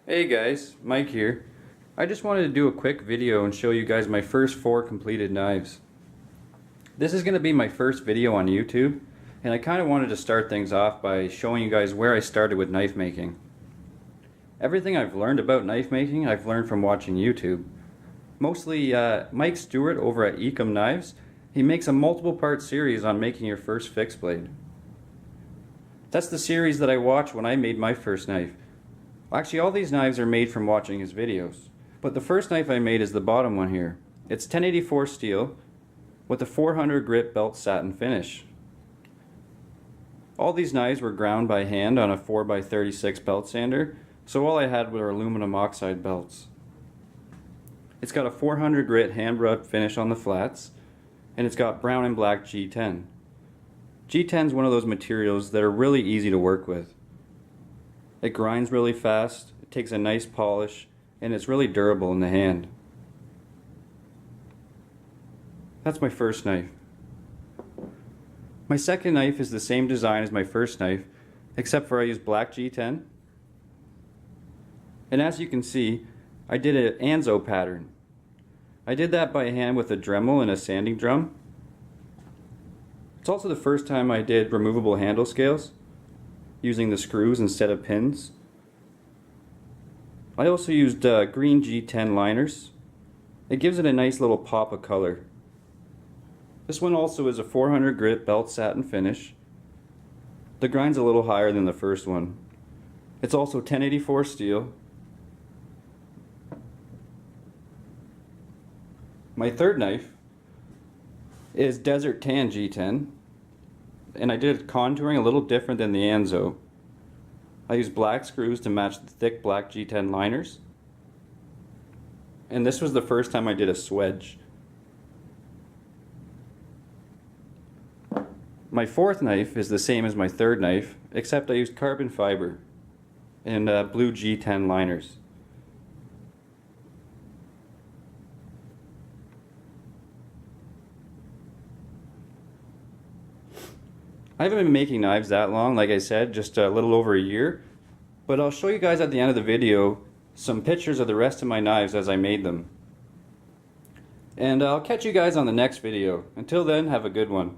Hey guys, Mike here. I just wanted to do a quick video and show you guys my first 4 completed knives. This is going to be my first video on YouTube, and I kind of wanted to start things off by showing you guys where I started with knife making. Everything I've learned about knife making, I've learned from watching YouTube. Mostly Mike Stewart over at Ecom Knives. He makes a multiple part series on making your first fixed blade. That's the series that I watched when I made my first knife. Actually, all these knives are made from watching his videos. But the first knife I made is the bottom one here. It's 1084 steel with a 400 grit belt satin finish. All these knives were ground by hand on a 4x36 belt sander, so all I had were aluminum oxide belts. It's got a 400 grit hand rubbed finish on the flats, and it's got brown and black G10. G10 is one of those materials that are really easy to work with. It grinds really fast, it takes a nice polish, and it's really durable in the hand. That's my first knife. My second knife is the same design as my first knife, except for I use black G10. And as you can see, I did an Anzo pattern. I did that by hand with a Dremel and a sanding drum. It's also the first time I did removable handle scales, using the screws instead of pins. I also used green G10 liners. It gives it a nice little pop of color. This one also is a 400 grit belt satin finish. The grind's a little higher than the first one. It's also 1084 steel. My third knife is Desert Tan G10. And I did contouring a little different than the Anzo. I used black screws to match the thick black G10 liners. And this was the first time I did a swedge. My fourth knife is the same as my third knife, except I used carbon fiber and blue G10 liners. I haven't been making knives that long, like I said, just a little over a year. But I'll show you guys at the end of the video some pictures of the rest of my knives as I made them. And I'll catch you guys on the next video. Until then, have a good one.